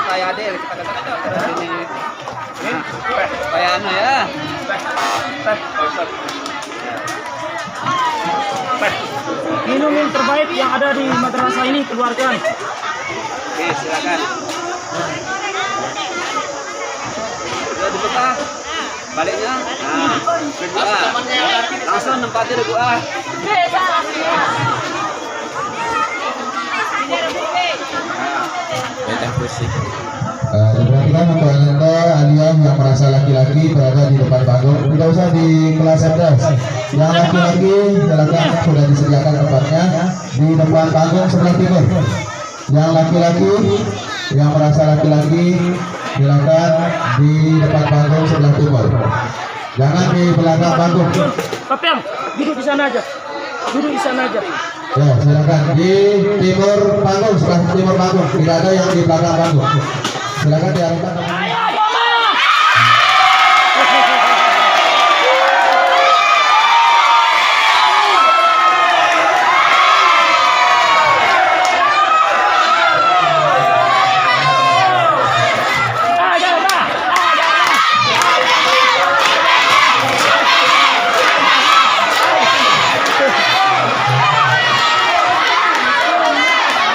kayak ada kita kata ini. Kayak anu ya. Minum yang terbaik yang ada di madrasah ini keluarkan. Oke, silakan. Udah dibuka. Baliknya. Nah, langsung nempatin dulu Diperhatikan untuk Anda aliyah yang merasa laki-laki berada di depan panggung, tidak usah di kelas cerdas. Yang laki-laki silakan, sudah disediakan tempatnya di depan panggung sebelah timur. Yang laki-laki yang merasa laki-laki silakan di depan panggung sebelah timur. Jangan di belakang panggung. Papiam, duduk di sana aja. Duduk di sana aja. Ya, silakan di timur panggung, sebelah timur panggung. Tidak ada yang di belakang panggung. Silakan diarahkan.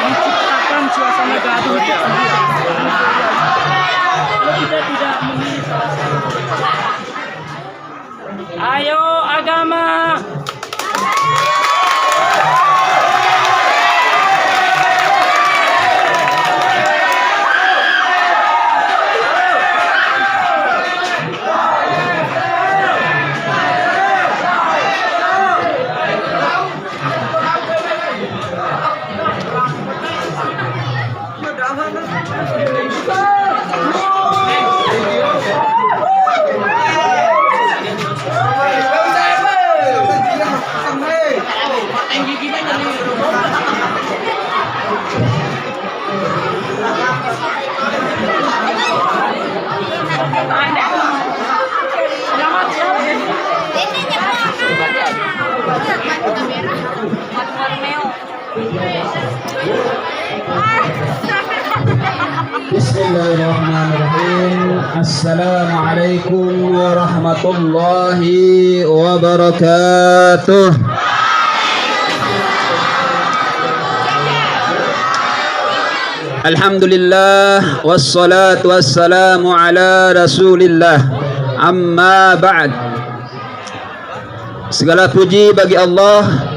Menciptakan suasana gaduh. Kalau kita tidak memilih salah satu. Ayo agama. Bismillahirrahmanirrahim. Assalamualaikum warahmatullahi wabarakatuh. Alhamdulillah wassalatu wassalamu ala Rasulillah. Amma ba'd. Segala puji bagi Allah.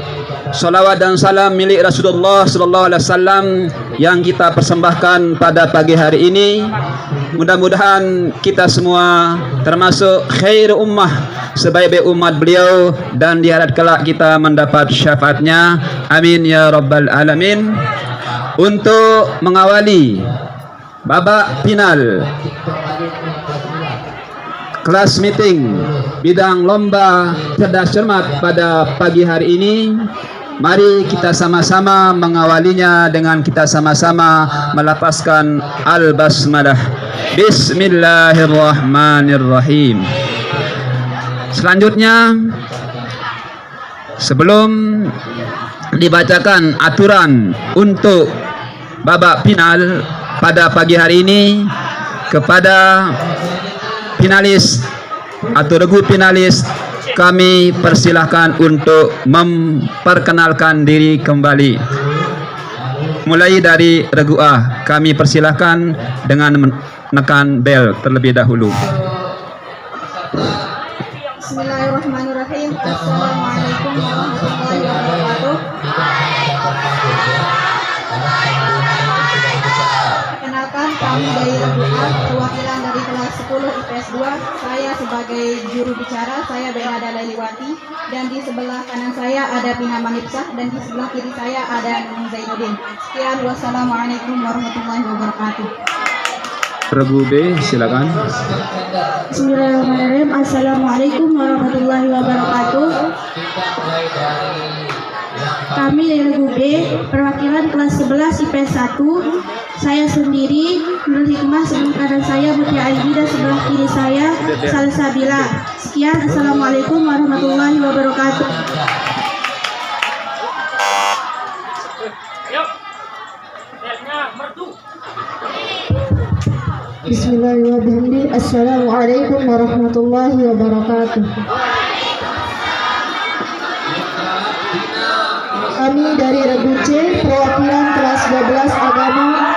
Salawat dan salam milik Rasulullah sallallahu alaihi wasallam yang kita persembahkan pada pagi hari ini. Mudah-mudahan kita semua termasuk khair ummah, sebaik-baik umat beliau, dan di akhirat kelak kita mendapat syafaatnya. Amin ya rabbal alamin. Untuk mengawali babak final kelas meeting bidang lomba cerdas cermat pada pagi hari ini, mari kita sama-sama mengawalinya dengan kita sama-sama melafazkan al-basmalah. Bismillahirrahmanirrahim. Selanjutnya, sebelum dibacakan aturan untuk babak final pada pagi hari ini, kepada finalis atau regu finalis kami persilahkan untuk memperkenalkan diri kembali. Mulai dari regu A, kami persilahkan dengan menekan bel terlebih dahulu. Bismillahirrahmanirrahim. Assalamualaikum warahmatullahi wabarakatuh. Perkenalkan, kami dari regu A, perwakilan dari kelas 10 IPS 2. Saya sebagai juru bicara, saya Benada Lailiwati, dan di sebelah kanan saya ada Pina Manipsah, dan di sebelah kiri saya ada Nung Zainuddin. Sekian, wassalamualaikum warahmatullahi wabarakatuh. Regu B, silakan. Bismillahirrahmanirrahim. Assalamualaikum warahmatullahi wabarakatuh. Kami dari regu B, perwakilan kelas 11 IPS 1. Saya sendiri, Nurul Hikmah, sebelah kanan saya Mutia Aidi, dan sebelah kiri saya Salsabila. Sekian, assalamualaikum warahmatullahi wabarakatuh. Yuk, belnya merdu. Bismillahirrahmanirrahim. Assalamualaikum warahmatullahi wabarakatuh. Kami dari Regu C, perwakilan kelas 12 agama.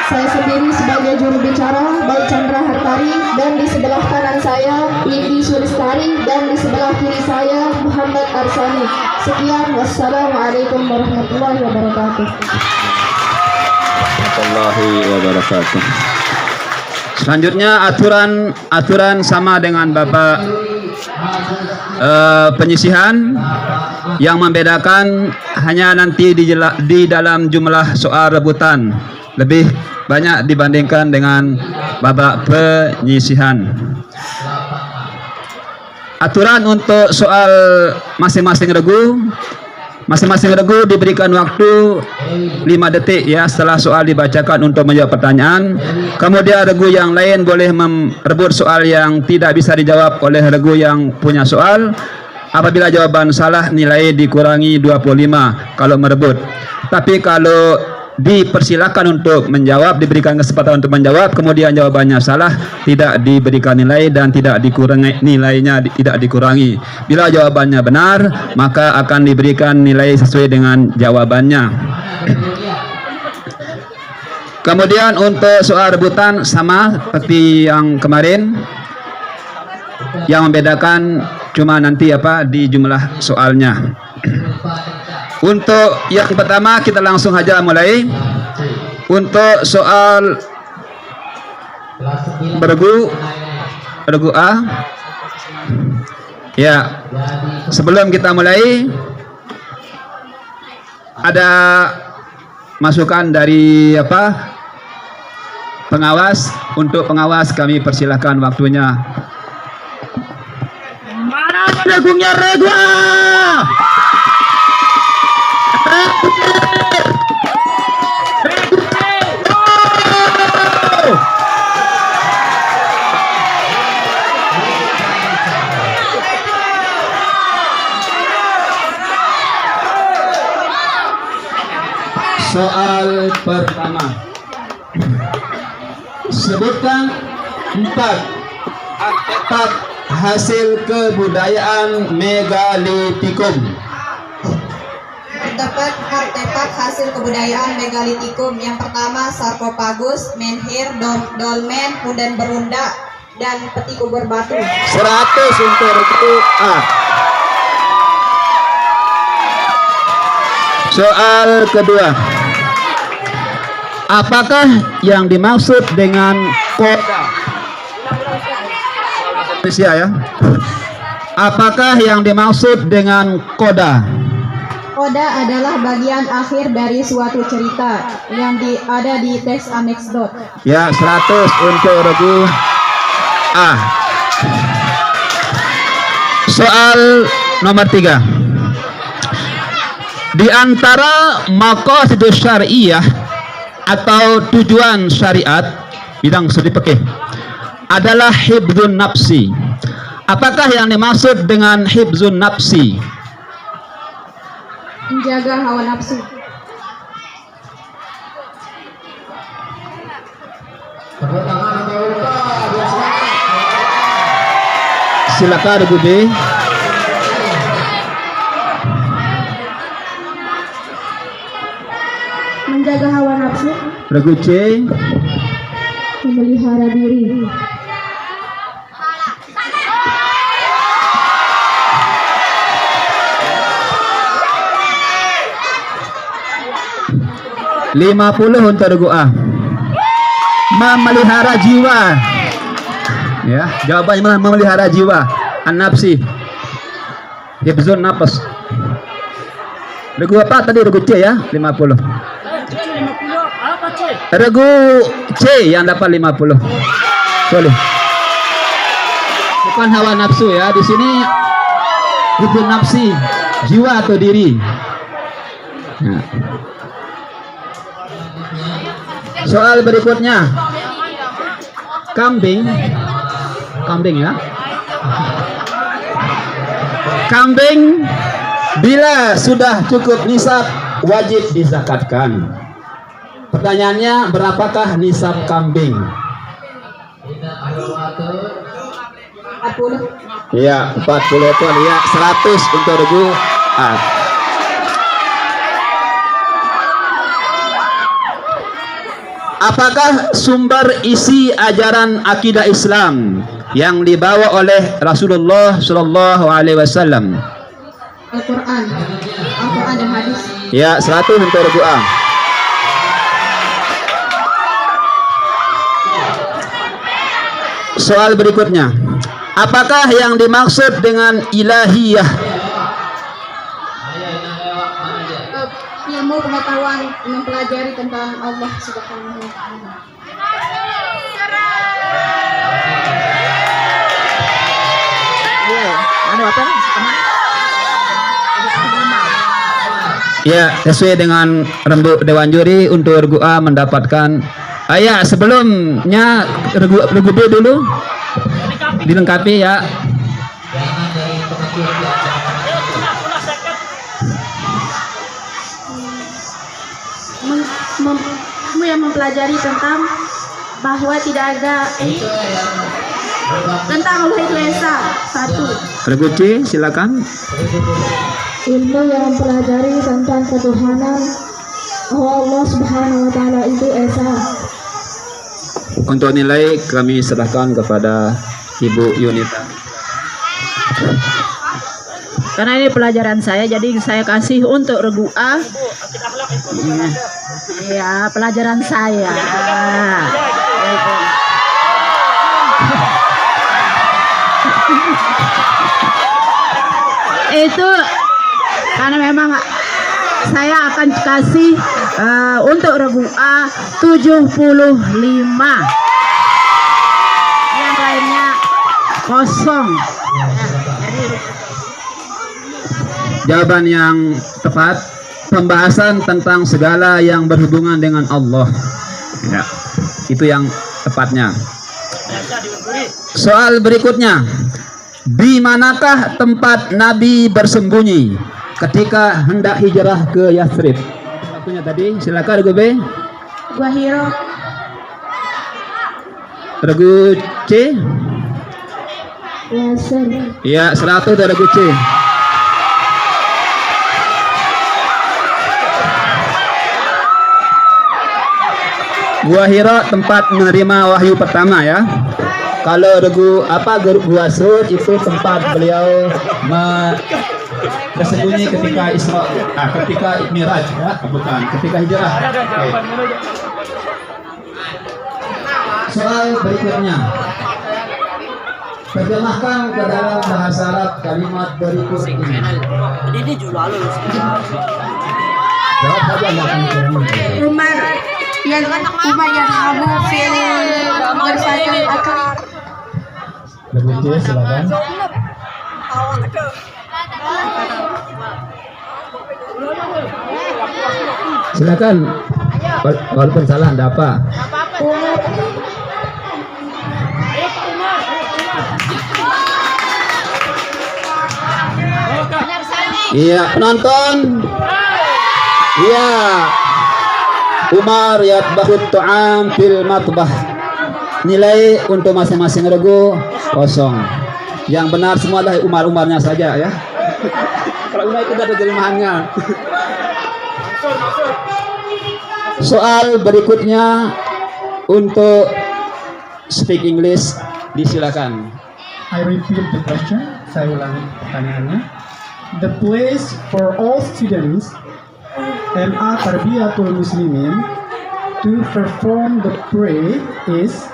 Saya sendiri sebagai juru bicara, Baik Chandra Hartari, dan di sebelah kanan saya Indi Sulistari, dan di sebelah kiri saya Muhammad Arsani. Sekian, wassalamualaikum warahmatullahi wabarakatuh. Warahmatullahi wabarakatuh. Selanjutnya aturan sama dengan Bapak penyisihan. Yang membedakan hanya nanti di dalam jumlah soal rebutan lebih banyak dibandingkan dengan babak penyisihan. Aturan untuk soal masing-masing regu diberikan waktu 5 detik ya setelah soal dibacakan untuk menjawab pertanyaan. Kemudian regu yang lain boleh merebut soal yang tidak bisa dijawab oleh regu yang punya soal. Apabila jawaban salah, nilai dikurangi 25 kalau merebut. Tapi kalau dipersilakan untuk menjawab, diberikan kesempatan untuk menjawab, kemudian jawabannya salah, tidak diberikan nilai dan tidak dikurangi, nilainya tidak dikurangi. Bila jawabannya benar, maka akan diberikan nilai sesuai dengan jawabannya. Kemudian untuk soal rebutan sama seperti yang kemarin. Yang membedakan cuma nanti di jumlah soalnya. Untuk yang pertama kita langsung aja mulai. Untuk soal beregu A. Ya. Sebelum kita mulai ada masukan dari pengawas. Untuk pengawas kami persilahkan waktunya. Mana regungnya regu A? Soal pertama. Sebutkan 4 hasil kebudayaan megalitikum. Terdapat artefak hasil kebudayaan megalitikum. Yang pertama sarkofagus, menhir, dolmen, kemudian berunda, dan peti kubur batu. 100 untuk regu A. Soal kedua. Apakah yang dimaksud dengan koda? Indonesia ya. Apakah yang dimaksud dengan koda? Koda adalah bagian akhir dari suatu cerita yang ada di teks anekdot. Ya, 100 untuk regu A. Soal nomor 3. Di antara maqasidus syariah atau tujuan syariat bidang studi fikih adalah hibzun nafsi. Apakah yang dimaksud dengan hibzun nafsi? Menjaga hawa nafsu. Silakan regu B. Menjaga hawa nafsu, Regu C. memelihara diri. $50 untuk regu A. Memelihara jiwa. Ya, jawabannya memelihara jiwa. An-nafsi. Hifzun nafas. Regu apa tadi? Regu C ya, 50. Regu C yang dapat 50. Boleh. Bukan hawa nafsu ya, di sini hifzun nafsi, jiwa atau diri. Nah. Soal berikutnya. Kambing ya. Kambing bila sudah cukup nisab wajib dizakatkan. Pertanyaannya, berapakah nisab kambing? 40. Iya, 40 ton. Iya, 100 untuk regu A. Apakah sumber isi ajaran akidah Islam yang dibawa oleh Rasulullah Shallallahu Alaihi Wasallam? Al-Quran dan hadis. Ya, 100 untuk regu A. Soal berikutnya, apakah yang dimaksud dengan ilahiyah? Ilmu pengetahuan mempelajari tentang Allah Subhanahu wa Ta'ala. Ya, sesuai dengan rembuk Dewan Juri untuk regu A mendapatkan sebelumnya regu B dulu dilengkapi ya. Ilmu yang mempelajari tentang bahwa tidak ada tentang Allah itu Esa. 1. Regu C, silakan. Ilmu yang mempelajari tentang ketuhanan bahwa Allah Subhanahu wa Ta'ala itu Esa. Untuk nilai kami serahkan kepada Ibu Yunita. Karena ini pelajaran saya, jadi saya kasih untuk regu A. Ya, pelajaran saya. Itu karena memang saya akan kasih untuk regu A 75. Yang lainnya kosong. Jawaban yang tepat, pembahasan tentang segala yang berhubungan dengan Allah. Ya, itu yang tepatnya. Soal berikutnya, di manakah tempat Nabi bersembunyi ketika hendak hijrah ke Yathrib? Waktunya tadi, silakan regu B. Gua Hiro. Regu C. Yasir. Ya, 100 dari regu C. Gua Hira tempat menerima wahyu pertama ya. Kalau regu Gua Sud itu tempat beliau bersembunyi ketika Isra, ketika Mi'raj ya, bukan, ketika hijrah. Okay. Soal berikutnya, terjemahkan ke dalam bahasa Arab kalimat berikut ini. Ini juga lulus. Jawab saja Umar yang habu fil bersakan akli. Regu C, silakan. Silakan. Walaupun salah, anda apa? Iya, penonton. Iya. Umar yatbahut ta'am fil matbah. Nilai untuk masing-masing regu kosong. Yang benar semua adalah Umar-Umarnya saja ya. Kalau Umar itu ada terjemahannya. Soal berikutnya untuk speak English, disilakan. I repeat the question. Saya ulangi pertanyaannya. The place for all students MA Tarbiyatul Muslimin to perform the prayer is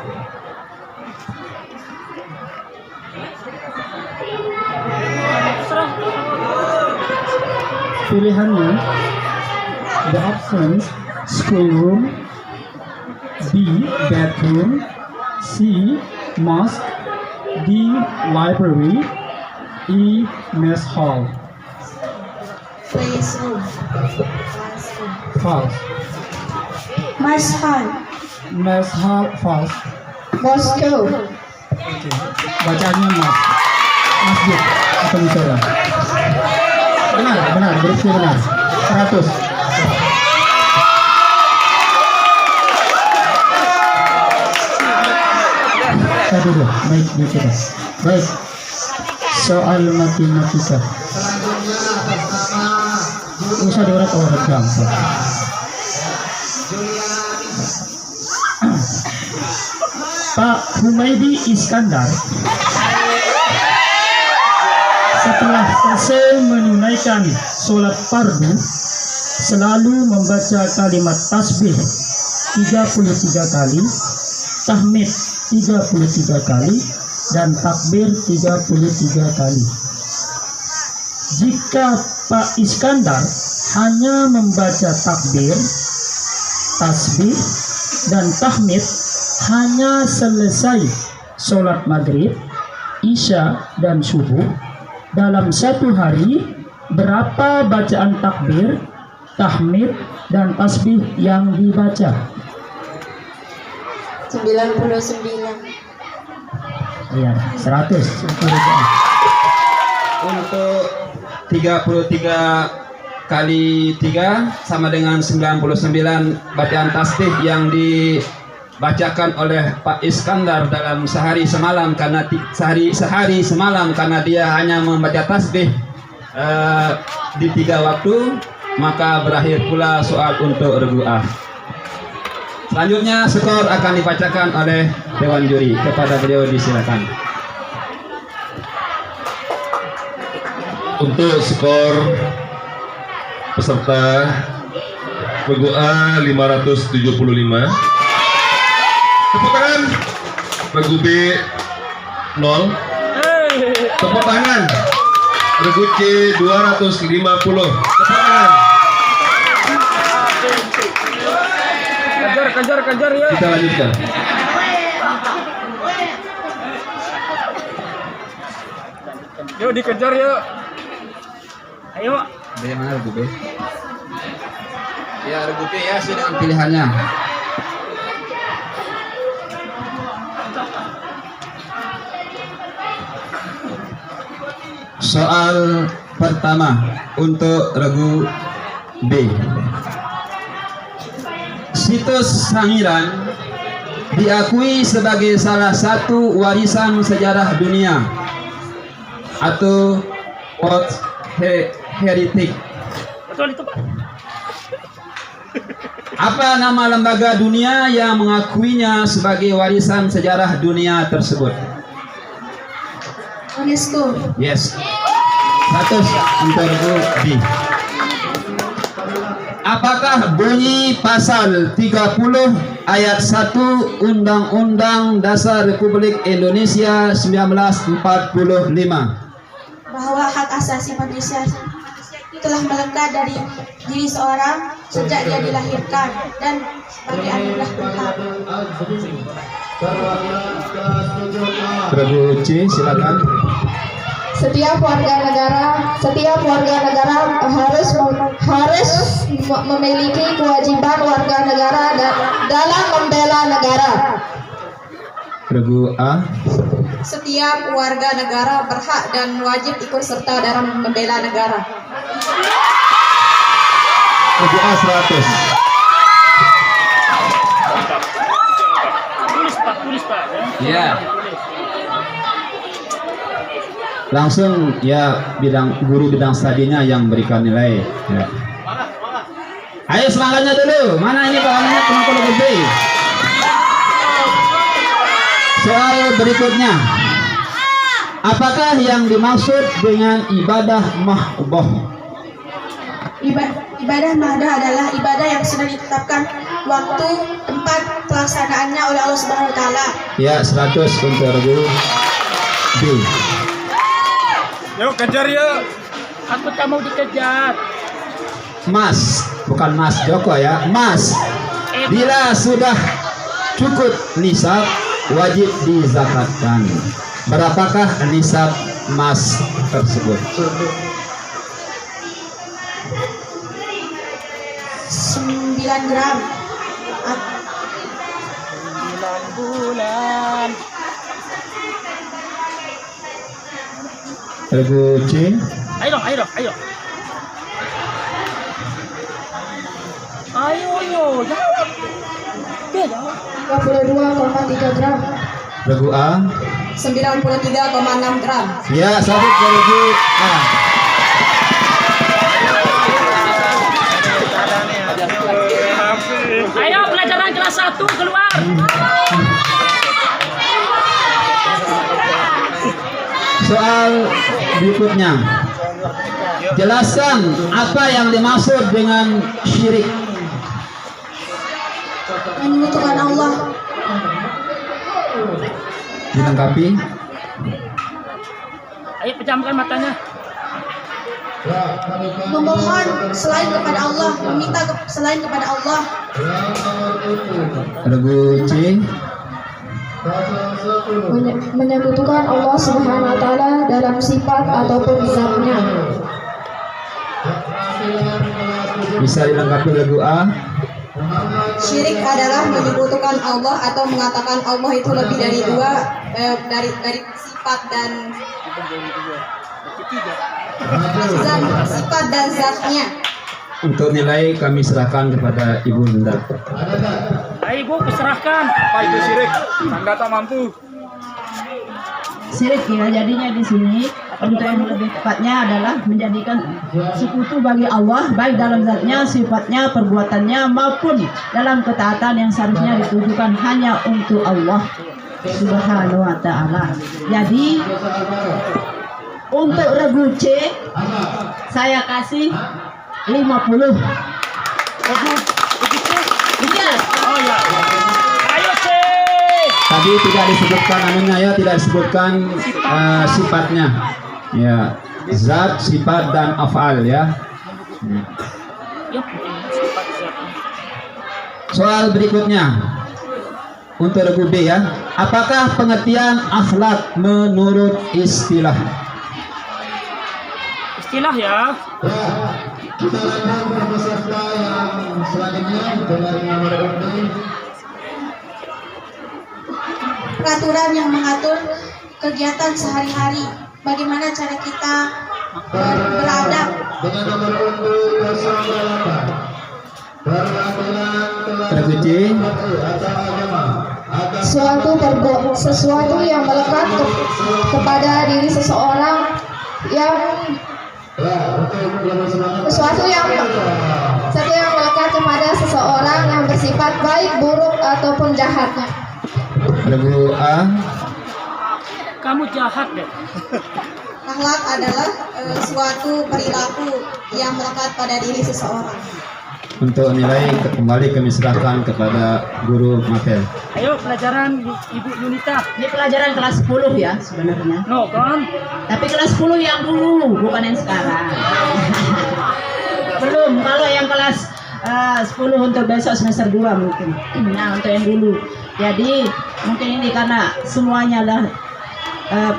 pilihannya the options schoolroom, B bedroom, C mosque, D library, E mess hall. Classroom. False. Mess hall. Mess hall false. Moscow. Oke. Bacaannya masjid atau musola. Benar, berarti benar. 100. dulu. Baik, gitu. Baik. Soal matematika. Usah diurat-urat gampang. Pak Humaydi Iskandar setelah selesai menunaikan sholat fardu selalu membaca kalimat tasbih 33 kali, tahmid 33 kali, dan takbir 33 kali. Jika Pak Iskandar hanya membaca takbir, tasbih, dan tahmid hanya selesai sholat maghrib, isya, dan subuh dalam satu hari, berapa bacaan takbir, tahmid, dan tasbih yang dibaca? 99. Iya, 100. Untuk 33 kali 3 sama dengan 99 bacaan tasbih yang dibacakan oleh Pak Iskandar dalam sehari semalam, karena sehari semalam karena dia hanya membaca tasbih di 3 waktu, maka berakhir pula soal untuk regu A. Selanjutnya skor akan dibacakan oleh Dewan Juri. Kepada beliau disilakan. Untuk skor peserta regu A 575. Tepuk tangan. Regu B 0. Tepuk tangan. Regu C 250. Tepuk tangan. Kejar ya. Kita lanjutkan. Yuk dikejar yuk. Ayo. B mana regu B? Ya regu B ya, sudah pilihannya. Soal pertama untuk regu B. Situs Sangiran diakui sebagai salah satu warisan sejarah dunia atau World Heritage. Betul itu, Pak. Apa nama lembaga dunia yang mengakuinya sebagai warisan sejarah dunia tersebut? UNESCO. Yes. 100 untuk regu B. Apakah bunyi pasal 30 ayat 1 Undang-Undang Dasar Republik Indonesia 1945? Bahwa hak asasi manusia telah melekat dari diri seorang sejak dia dilahirkan dan sebagai anugerah Tuhan. Regu C, silakan. Setiap warga negara harus memiliki kewajiban warga negara dalam membela negara. Regu A. Setiap warga negara berhak dan wajib ikut serta dalam membela negara. Regu A 100. Tulis Pak. Ya. Langsung ya guru bidang studinya yang berikan nilai. Ya. Ayo semangatnya dulu. Mana ini Pak Aminat penonton regu B? Soal berikutnya. Apakah yang dimaksud dengan ibadah mahdoh? Ibadah mahdoh adalah ibadah yang sudah ditetapkan waktu, tempat pelaksanaannya oleh Allah Subhanahu wa taala. Ya, 100 untuk regu B. Yuk kejar yuk. Aku tak mau dikejar. Mas, bukan Mas Joko ya, Mas. Bila sudah cukup nisab, wajib dizakatkan. Berapakah nisab emas tersebut? 9 gram. 9 bulan. Regu C. Ayo. Ayo, jawab. Oke, jawab. 32,3 gram. Regu A. 93,6 gram. Ya, sabit ke regu A. Ayo pelajaran kelas 1 keluar. Soal berikutnya. Jelaskan apa yang dimaksud dengan syirik. Menyekutukan Allah. Dilengkapi. Ayo pejamkan matanya. Memohon selain kepada Allah, meminta selain kepada Allah. Regu C. Menyekutukan Allah Subhanahu wa taala dalam sifat ataupun zatnya. Bisa dilengkapi regu A. Syirik adalah menyekutukan Allah atau mengatakan Allah itu lebih dari dari sifat dan sifat dan zatnya. Untuk nilai kami serahkan kepada Ibu Linda. Ayo Ibu kuserahkan. Apa itu syirik? Tanda tak mampu. Syirik ya jadinya di sini untuk yang lebih tepatnya adalah menjadikan sekutu bagi Allah baik dalam zatnya, sifatnya, perbuatannya maupun dalam ketaatan yang seharusnya ditujukan hanya untuk Allah Subhanahu wa taala. Jadi untuk regu C saya kasih 50. Iya. Oh ya. Ayo C. Tadi tidak disebutkan anunya ya, tidak disebutkan sifatnya. Ya, zat, sifat dan af'al ya. Soal berikutnya untuk regu B ya. Apakah pengertian akhlak menurut istilah? Istilah ya. Kita lanjut ke peserta yang selanjutnya dengan nomor urut. Peraturan yang mengatur kegiatan sehari-hari. Bagaimana cara kita beradab. Dengan nomor urut 08. Peraturan Regu C. Sesuatu yang melekat kepada diri seseorang yang sesuatu yang melekat kepada seseorang yang bersifat baik, buruk ataupun jahatnya. Regu A. Kamu jahat deh. Akhlak adalah suatu perilaku yang melekat pada diri seseorang. Untuk nilai kembali kami serahkan kepada guru materi. Ayo pelajaran Ibu Yunita. Ini pelajaran kelas 10 ya sebenarnya. No kan? Tapi kelas 10 yang dulu, bukan yang sekarang. Belum, kalau yang kelas 10 untuk besok semester 2 mungkin. Nah, untuk yang dulu. Jadi, mungkin ini karena semuanya lah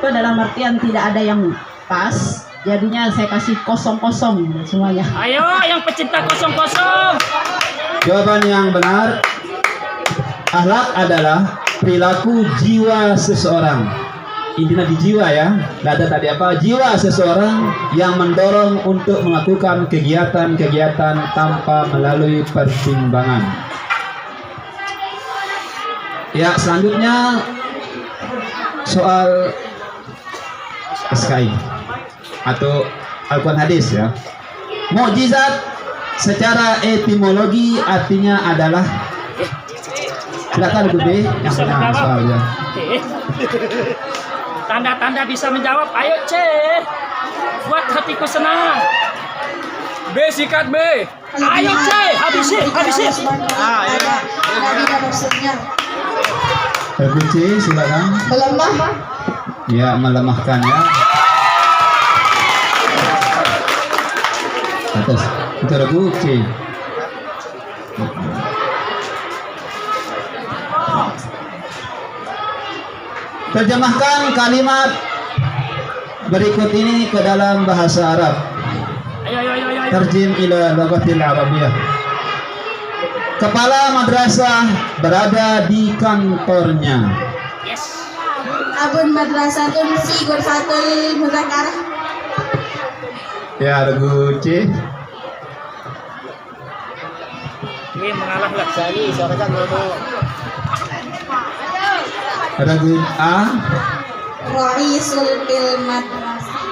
dalam artian tidak ada yang pas. Jadinya saya kasih kosong-kosong semuanya. Ayo yang pecinta 00. Jawaban yang benar, akhlak adalah perilaku jiwa seseorang. Intinya di jiwa ya, nggak ada tadi apa, jiwa seseorang yang mendorong untuk melakukan kegiatan-kegiatan tanpa melalui pertimbangan. Ya, selanjutnya soal SKI atau Al-Quran hadis ya. Mukjizat secara etimologi artinya adalah, silakan Bu B yang punya soalnya. Tanda-tanda bisa menjawab. Ayo C. Buat hatiku senang. B sikat B. Ayo C. Habisin. Nabi dan Rasulnya. Regu C silakan. Melemah. Ya, melemahkan ya. Atas itu regu C. Terjemahkan kalimat berikut ini ke dalam bahasa Arab. Ayo. Terjem ila lughatil Arabiyah. Kepala madrasah berada di kantornya. Yes. Abun madrasatun fi ghurfatul muzakarah. Ya, regu C. Ini mengalah lah. Regu A. Raisul fil madrasah.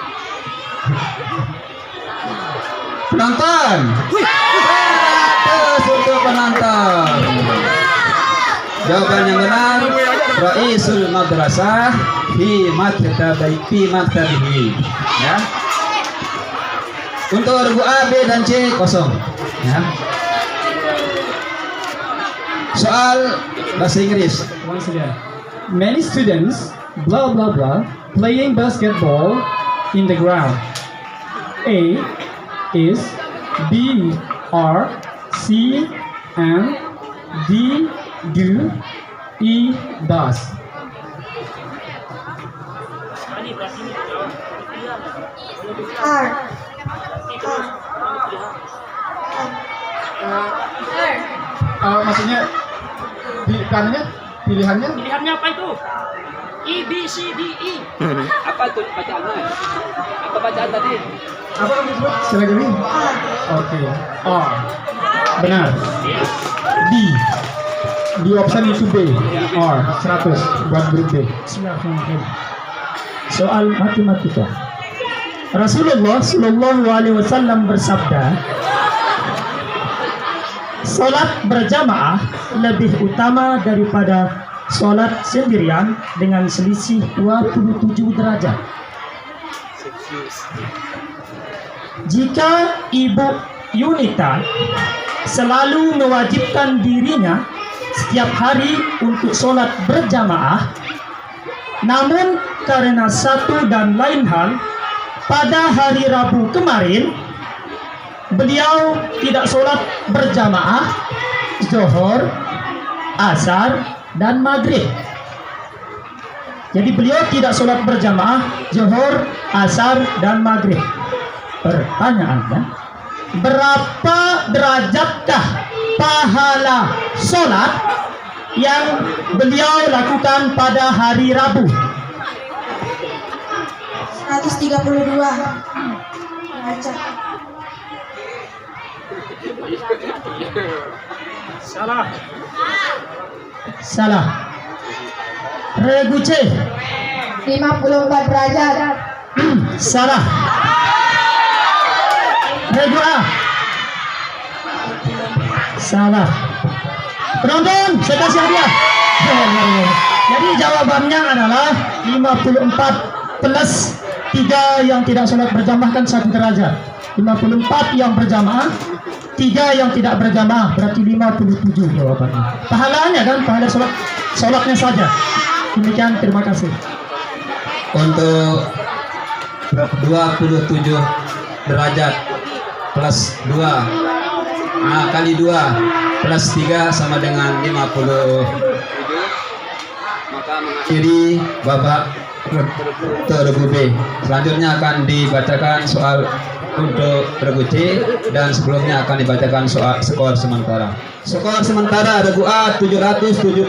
Penonton. 100 untuk penonton. Jawaban yang benar, Raisul madrasah fi maktabihi. Ya. Untuk regu A, B dan C kosong. Ya. Soal bahasa Inggris. Once again, many students, blah blah blah, playing basketball in the ground. A is B, R, C, and D, do, E, does. R. Maksudnya pilihannya Pilihannya apa itu? E, B, C, D, E. Apa tuh bacaannya? Apa bacaan tadi? apa kamu sebut? Sekali lagi. Oke. R. Benar. D. Di option itu B. R. 100 buat grup B. Soal matematika. Rasulullah Shallallahu Alaihi Wasallam bersabda, salat berjamaah lebih utama daripada salat sendirian dengan selisih 27 derajat. Jika Ibu Yunita selalu mewajibkan dirinya setiap hari untuk salat berjamaah, namun karena satu dan lain hal pada hari Rabu kemarin beliau tidak sholat berjamaah Zuhur, Asar, dan Maghrib. Jadi beliau tidak sholat berjamaah Zuhur, Asar, dan Maghrib. Pertanyaannya, berapa derajatkah pahala sholat yang beliau lakukan pada hari Rabu? 132 derajat. Salah. Regu C. 54 derajat. Salah. Regu A. Salah. Penonton, saya kasih hadiah. Jadi jawabannya adalah 54 plus 3 yang tidak sholat berjamaah kan 1 derajat. 54 yang berjamaah, 3 yang tidak berjamaah, berarti 57 jawabannya. Pahalanya kan, pahala sholatnya saja. Demikian, terima kasih. Untuk 27 derajat plus 2 kali 2 plus 3 sama dengan 50. Maka Jadi babak regu B. Selanjutnya akan dibacakan soal untuk regu C dan sebelumnya akan dibacakan soal skor sementara. Skor sementara regu A 775,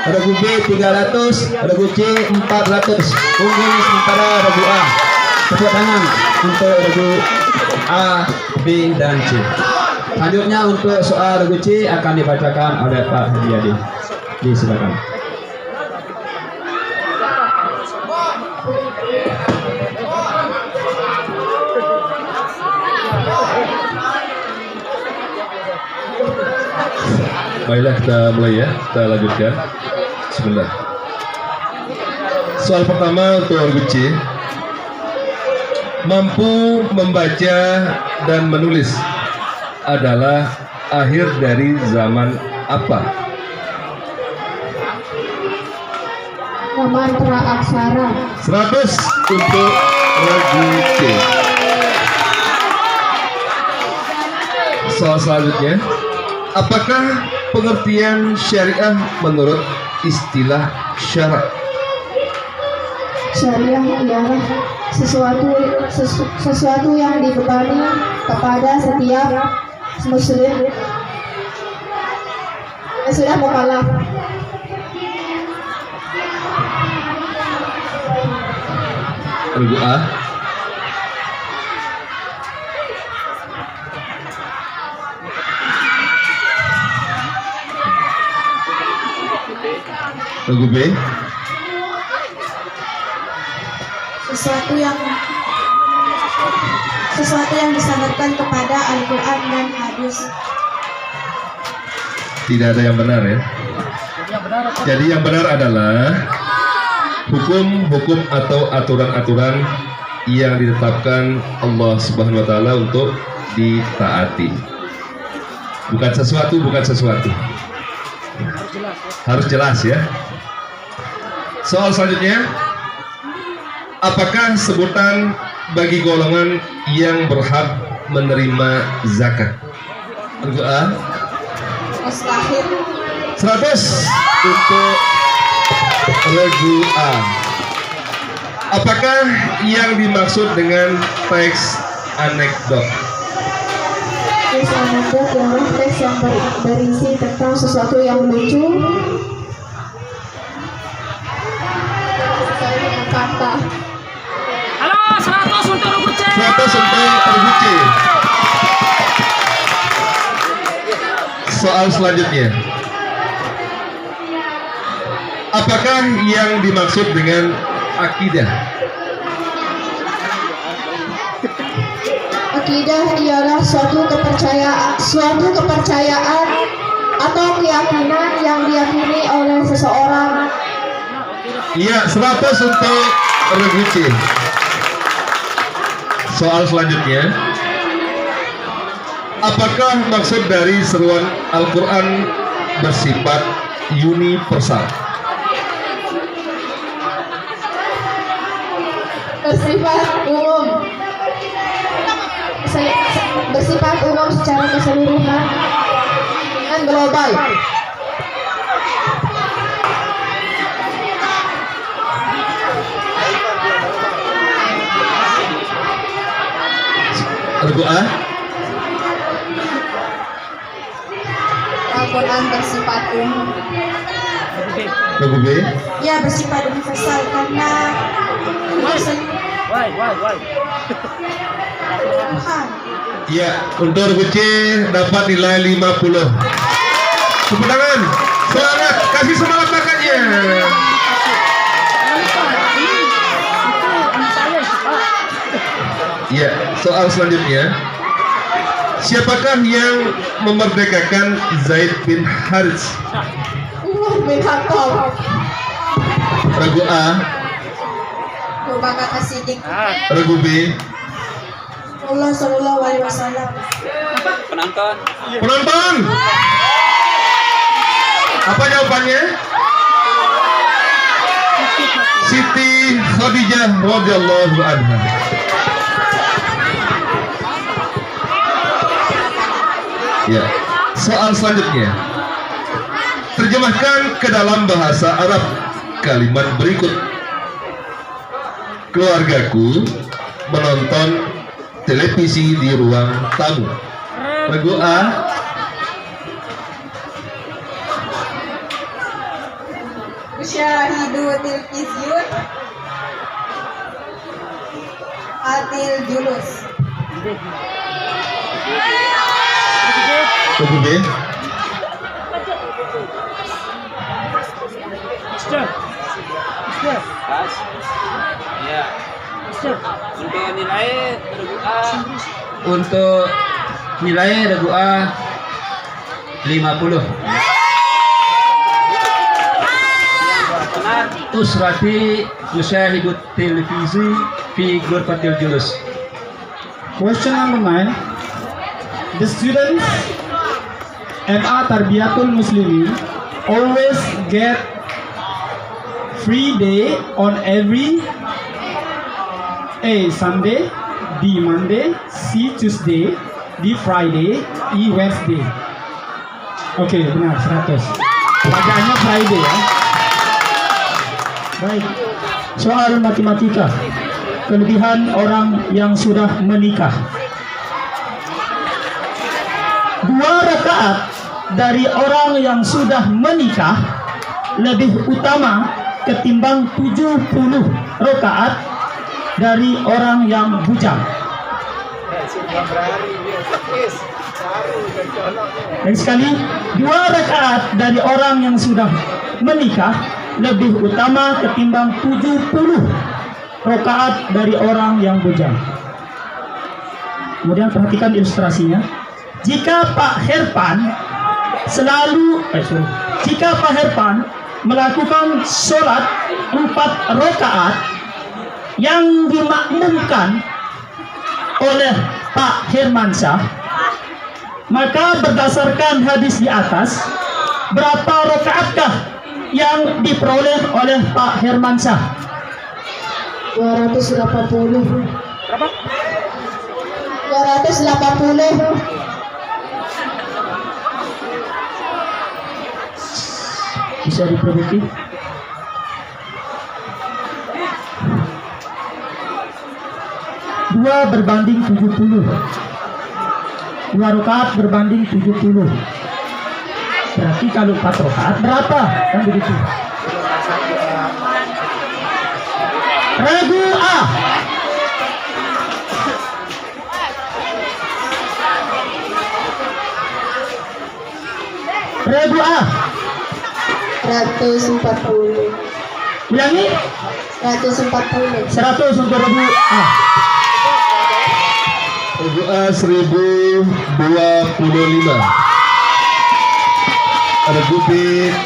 regu B 300, regu C 400. Unggul sementara regu A. Tepuk tangan untuk regu A, B, dan C. Selanjutnya untuk soal regu C akan dibacakan oleh Pak Hadiadi. Silakan. Baiklah, kita mulai ya, kita lanjutkan. Bismillah. Soal pertama untuk regu C. Mampu membaca dan menulis adalah akhir dari zaman apa? Zaman praaksara. 100 untuk regu C. Soal selanjutnya, apakah pengertian syariah menurut istilah syarak? Syariah ialah sesuatu yang dibebani kepada setiap muslim yang sudah mukallaf. Regu A. Regu B. Sesuatu yang disandarkan kepada Al-Quran dan hadis. Tidak ada yang benar ya. Jadi yang benar adalah hukum-hukum atau aturan-aturan yang ditetapkan Allah Subhanahu wa taala untuk ditaati. Bukan sesuatu. Harus jelas ya. Soal selanjutnya, apakah sebutan bagi golongan yang berhak menerima zakat? Regu A. Mustahil. 100 untuk regu A. Apakah yang dimaksud dengan teks anekdot? Teks anekdot adalah teks yang berisi tentang sesuatu yang lucu. Kata. Halo, 100 untuk regu C. 100 untuk regu C. Soal selanjutnya, apakah yang dimaksud dengan akidah? Akidah ialah suatu kepercayaan atau keyakinan yang diyakini oleh seseorang. Iya, 100 untuk regu C. Soal selanjutnya, apakah maksud dari seruan Al-Quran bersifat universal? Bersifat umum secara keseluruhan dan global. Regu A. Al-Quran bersifat umum. Regu B. Ya, bersifat universal karena Why? Iya, untuk regu C dapat nilai 50. Tepuk tangan, semangat, kasih semangat kakaknya. Iya, soal selanjutnya, siapakah yang memerdekakan Zaid bin Harits? Umar bin Khattab. Regu A. Abu Bakar As-Siddiq. Regu B. Allah Sallallahu Alaihi Wasallam. Penonton. Penonton, apa jawabannya? Siti Khadijah radhiyallahu anha. Ya, soal selanjutnya, terjemahkan ke dalam bahasa Arab kalimat berikut: keluargaku menonton televisi di ruang tamu. Regu A. Musyahidu televisiun atil julus. Regu B. Pas. Ya. Untuk nilai regu A. Untuk nilai regu A 50. Benar. Usrati musyahidut televisi fi ghurfatil julus. Question number 9. The students MA Tarbiyatul Muslimin always get free day on every A. Sunday, B. Monday, C. Tuesday, D. Friday, E. Wednesday. Oke, benar 100. Bacaannya Friday ya. Baik. Soal matematika. Kelebihan orang yang sudah menikah. 2 rakaat dari orang yang sudah menikah lebih utama ketimbang 70 rakaat dari orang yang bujang. Dan sekali, 2 rakaat dari orang yang sudah menikah lebih utama ketimbang 70 rakaat dari orang yang bujang. Kemudian perhatikan ilustrasinya. Jika Pak Herpan melakukan sholat 4 rakaat yang dimakmumkan oleh Pak Hermansyah, maka berdasarkan hadis di atas, berapa rakaatkah yang diperoleh oleh Pak Hermansyah? 280. Berapa? 280. Bisa diperbaiki? Dua berbanding 70. 2 rakaat berbanding 70. Berarti kalau 4 rakaat berapa? Kan begitu. Regu A. Regu A. 140. Ulangi. 140. 100 untuk regu A. Regu A 1025. Regu B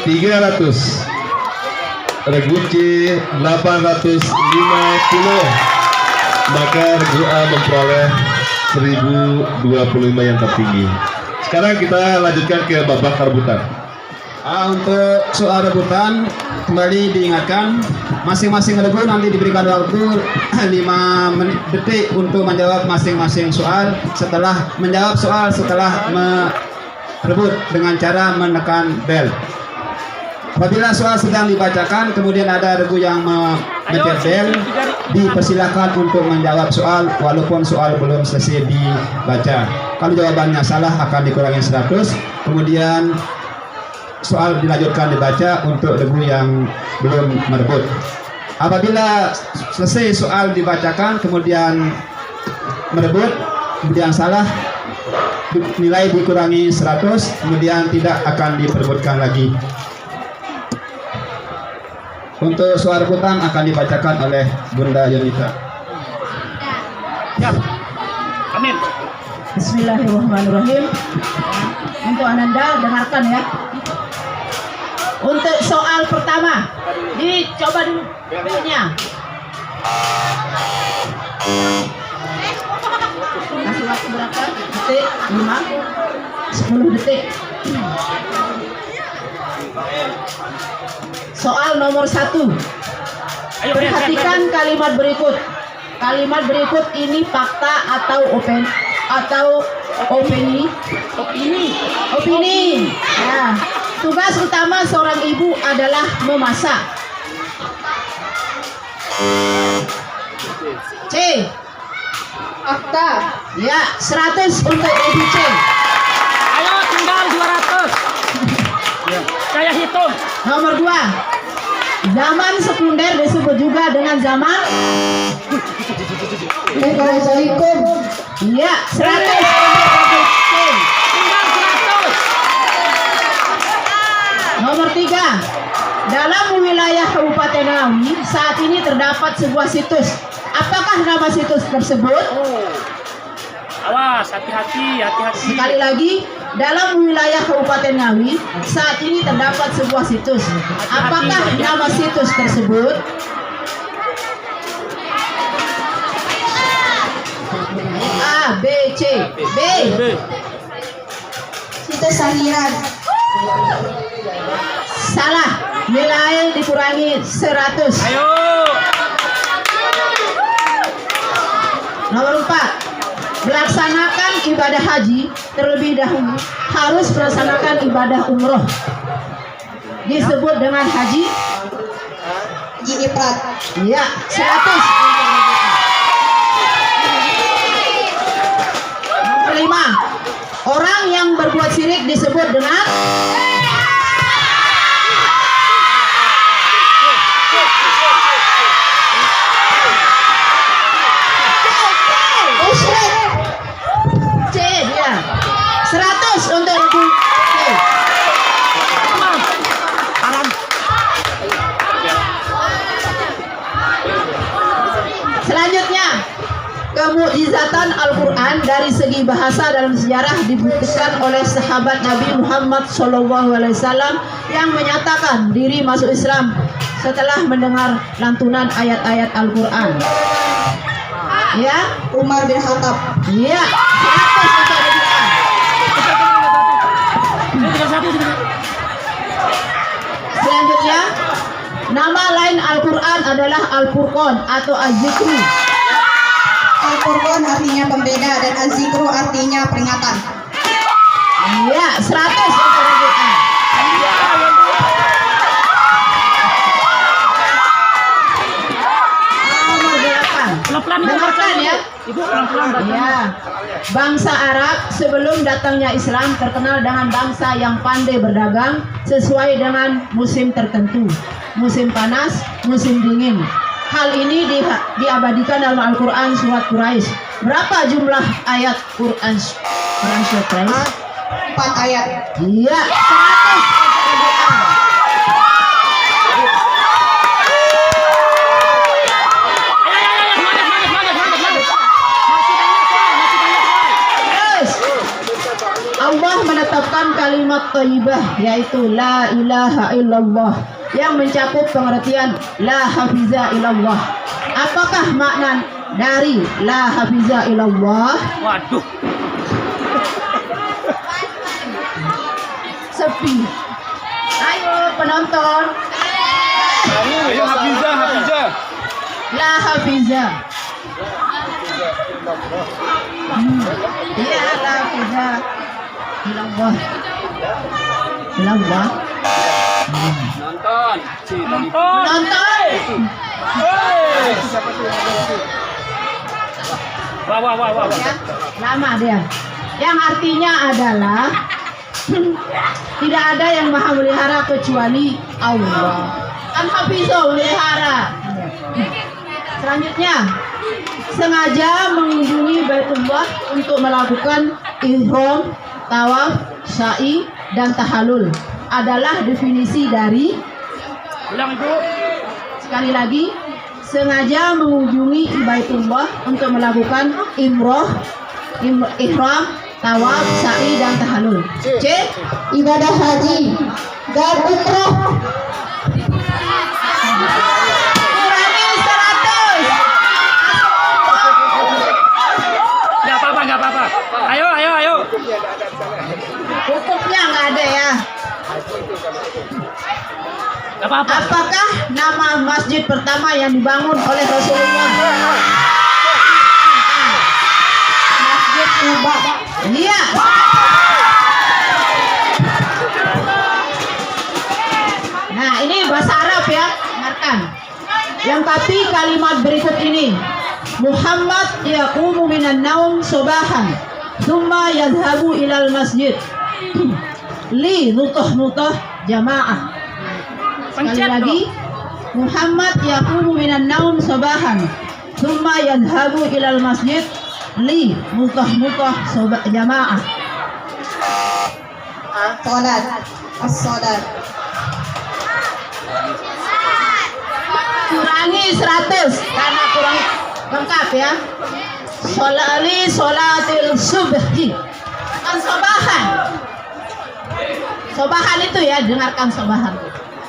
300. Regu C 850. Maka regu A memperoleh 1025 yang tertinggi. Sekarang kita lanjutkan ke babak rebutan. Untuk soal rebutan, kembali diingatkan, masing-masing regu nanti diberikan waktu 5 detik untuk menjawab masing-masing soal. Setelah menjawab soal, setelah merebut dengan cara menekan bel. Apabila soal sedang dibacakan, kemudian ada regu yang memencet bel, dipersilakan untuk menjawab soal walaupun soal belum selesai dibaca. Kalau jawabannya salah akan dikurangi 100, kemudian soal dilanjutkan dibaca untuk regu yang belum merebut. Apabila selesai soal dibacakan kemudian merebut, kemudian salah, nilai dikurangi 100, kemudian tidak akan diperebutkan lagi. Untuk soal rebutan akan dibacakan oleh Bunda Yunita. Ya. Amin. Bismillahirrahmanirrahim. Untuk Ananda dengarkan ya. Untuk soal pertama, dicoba dulu belnya. Kasih waktu berapa? Detik? 5, 10 detik. Soal nomor 1. Perhatikan kalimat berikut. Kalimat berikut ini fakta atau opini. Nah, tugas utama seorang ibu adalah memasak. C. Fakta. Ya, 100 untuk ibu C. Ayo tinggal 200. Saya hitung. Nomor 2. Zaman sekunder disebut juga dengan zaman Assalamualaikum. Iya, 100 untuk ibu C. Tinggal 100. Nomor 3. Dalam wilayah Kabupaten Ngawi saat ini terdapat sebuah situs. Apakah nama situs tersebut? Awas, hati-hati. Sekali lagi, dalam wilayah Kabupaten Ngawi saat ini terdapat sebuah situs. Apakah nama situs tersebut? A, B, C. B. Situs Sahiran. Salah. Nilai dikurangi 100. Ayo. Nomor 4. Melaksanakan ibadah haji terlebih dahulu harus melaksanakan ibadah umroh. Disebut dengan haji Ifrat. ya 100. Nomor 5. Orang yang berbuat syirik disebut dengan C dia. 100 untuk regu C. Haram. Kemukjizatan Al-Quran dari segi bahasa dalam sejarah dibuktikan oleh sahabat Nabi Muhammad SAW yang menyatakan diri masuk Islam setelah mendengar lantunan ayat-ayat Al-Quran. Ya, Umar bin Khattab. ya, 100 untuk Al-Quran. Selanjutnya, nama lain Al-Quran adalah Al-Furqan atau Az-Zikri. Al-Furqan artinya pembeda dan Az-Zikru artinya peringatan. Ya, 100 untuk Al-Quran. Nomor 8. Pelan-pelan Dengarkan ya. Ibu pelan-pelan. Ya, bangsa Arab sebelum datangnya Islam terkenal dengan bangsa yang pandai berdagang sesuai dengan musim tertentu, musim panas, musim dingin. Hal ini diabadikan dalam Al-Quran surat Quraisy. Berapa jumlah ayat Quran surat Quraisy? 4 ayat. Iya, 100. Allah menetapkan kalimat thayyibah yaitu la ilaha illallah yang mencakup pengertian la hafiza illallah. Apakah makna dari la hafiza illallah? Waduh. Sepi. Ayo penonton. Ayo Hafiza, Hafiza. La hafiza. Iya la hafiza illallah. Illallah. Nonton. Nonton. Wah. Ya, lama dia. Yang artinya adalah tidak ada yang maha melihara kecuali Allah. Al-Hafizah melihara. Selanjutnya, sengaja mengunjungi Baitullah untuk melakukan ihram, tawaf, sa'i, dan tahallul adalah definisi dari, Ulang Ibu. sekali lagi, sengaja mengunjungi Baitullah untuk melakukan ihram, tawaf, sa'i, dan tahallul. C. Ibadah haji dan umroh. Kurangi 100. Nggak apa-apa. Ayo. Hukumnya nggak ada ya. Nggak apa-apa. Apakah nama masjid pertama yang dibangun oleh Rasulullah? Masjid Kuba. Iya. Nah, ini bahasa Arab ya, dengarkan. Lengkapi kalimat berikut ini. Muhammad yaqumu minan naum subahan, thumma yadhhabu ilal masjid. Li nutah jamaah. Sekali lagi, Muhammad yaqumu minan naum subahan, thumma yadhhabu ilal masjid. Li nutah jamaah. Salat. As-salat. Kurangi 100 karena kurang lengkap ya. Sholatil subhi. Kan sobahan. Sobahan itu ya, dengarkan sobahan.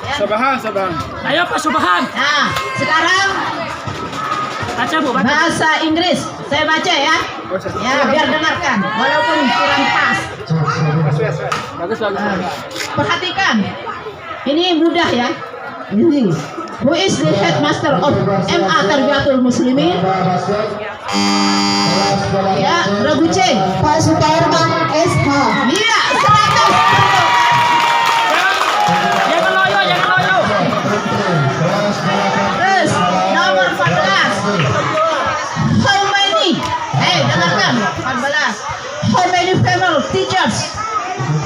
Ya. Sabahan. Ayo Pak Subahan. Nah, sekarang Baca Bu, baca. bahasa Inggris. Saya baca ya. Ya, biar dengarkan walaupun kurang pas. Bagus. Perhatikan. Ini mudah ya. Ini. Who is the headmaster of MA Tarbiyatul Muslimin? Ya, Rabu C. Pak Suparman SH. Iya, 100. Jangan loyo. Terus nomor 14. How many? Dengarkan 14. How many female teachers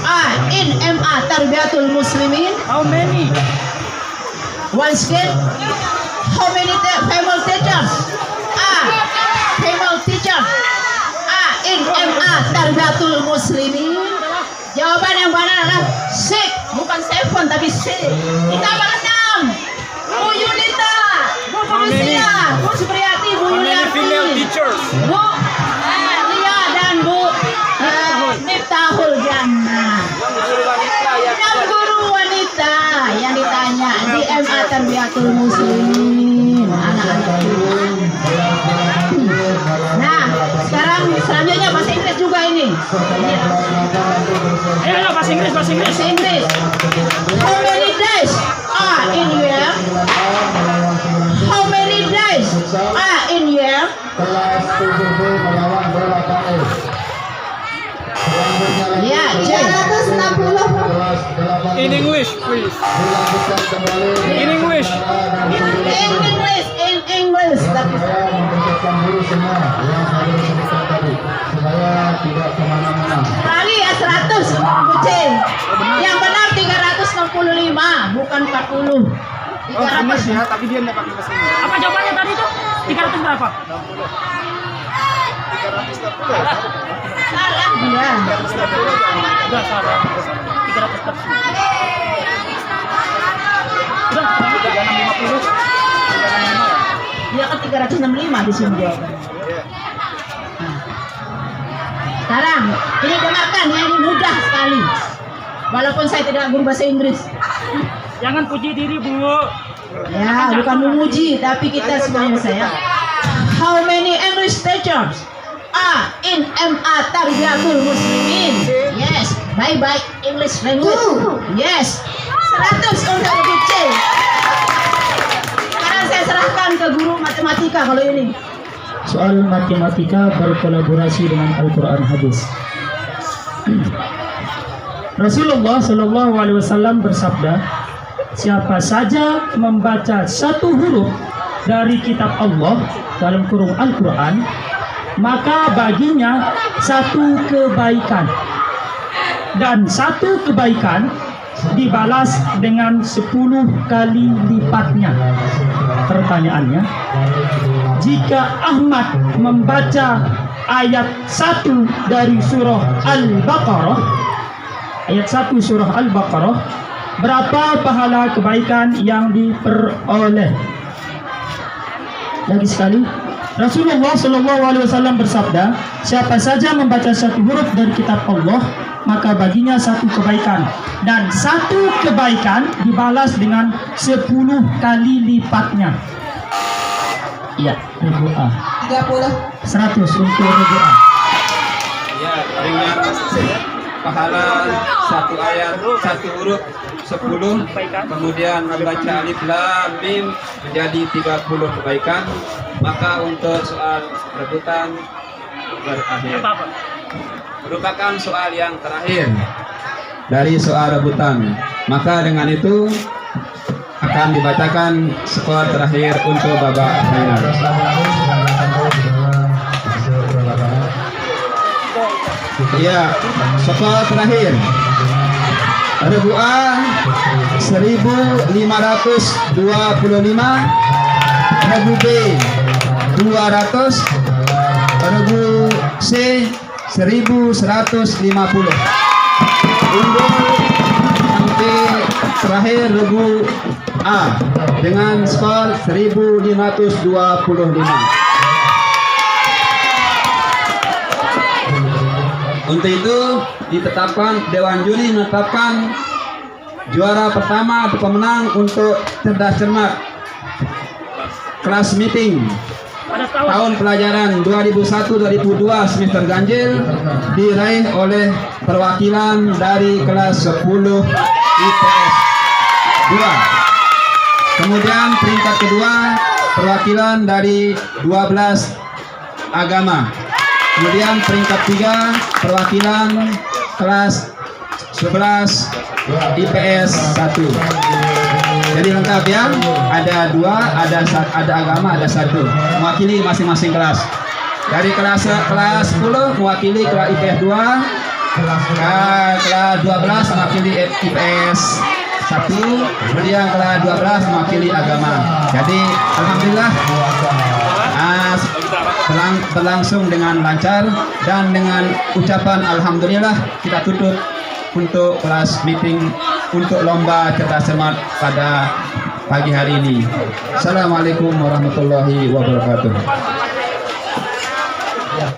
are in MA Tarbiyatul Muslimin? How many? Once again, how many female teachers in MA Tarbiyatul Muslimin? Jawaban yang benar adalah 6, bukan 7 tapi 6. Kita bahas 6. Bu Yunita, Bu Felicia, Bu Supriyati, Bu Yuliarti, Bu tarbiyatul muslimin. Anak-anakku. Nah, sekarang selanjutnya bahasa Inggris juga ini. Ayo bahasa Inggris, bahasa Inggris. Bahasa Inggris. How many days are in year? How many days are in year? Ya, 360. In English, please. In English. In English. Lagi ya 100 kucing. Yang benar 365, bukan 40. 300 ya, tapi dia nggak pakai bahasa Inggris. Apa jawabannya tadi itu? 300 berapa? salah dia. Udah salah. 340. Udah 350. Dia kan 365 di sini jawabannya. Nah. Sekarang ini dengarkan yang ini mudah sekali. Walaupun saya tidak guru bahasa Inggris. Jangan puji diri, Bu. Ya, bukan memuji, tapi kita semuanya saya. How many English teachers are in MA Tarbiyatul Muslimin? Yes, bye-bye English language. Yes, 100 untuk kecil. Sekarang saya serahkan ke guru matematika kalau ini. Soal matematika berkolaborasi dengan Al-Quran hadis. Rasulullah Shallallahu Alaihi Wasallam bersabda, siapa saja membaca satu huruf dari kitab Allah dalam kurung Al-Quran, maka baginya satu kebaikan, dan satu kebaikan dibalas dengan 10 kali lipatnya. Pertanyaannya, jika Ahmad membaca ayat 1 dari surah Al-Baqarah, ayat 1 surah Al-Baqarah, berapa pahala kebaikan yang diperoleh? Lagi sekali, Rasulullah Shallallahu Alaihi Wasallam bersabda, siapa saja membaca satu huruf dari kitab Allah, maka baginya satu kebaikan, dan satu kebaikan dibalas dengan 10 kali lipatnya. Iya, ribu A. 30. 100 untuk ribu A. Ya, dengan pahala satu ayat, satu huruf 10, kemudian membaca alif lam mim menjadi 30 kebaikan. Maka untuk soal rebutan berakhir. Merupakan soal yang terakhir dari soal rebutan. Maka dengan itu akan dibacakan skor terakhir untuk babak final. Ya, skor terakhir. Rebu A 1525, Rebu B 200, Rebu C 1150. Unggul sampai terakhir Rebu A dengan skor 1525. Untuk itu ditetapkan, Dewan Juri menetapkan juara pertama atau pemenang untuk cerdas cermat kelas meeting tahun pelajaran 2001-2002 semester ganjil diraih oleh perwakilan dari kelas 10 IPS 2. Kemudian peringkat kedua perwakilan dari 12 agama. Kemudian peringkat 3 perwakilan kelas 11 IPS 1. Jadi lengkap ya, ada 2, ada agama, ada 1, mewakili masing-masing kelas. Dari kelas 10 mewakili kelas IPS 2, kelas 12 mewakili IPS 1, kemudian kelas 12 mewakili agama. Jadi alhamdulillah berlangsung dengan lancar, dan dengan ucapan alhamdulillah kita tutup untuk kelas meeting untuk lomba cerdas cermat pada pagi hari ini. Assalamualaikum warahmatullahi wabarakatuh.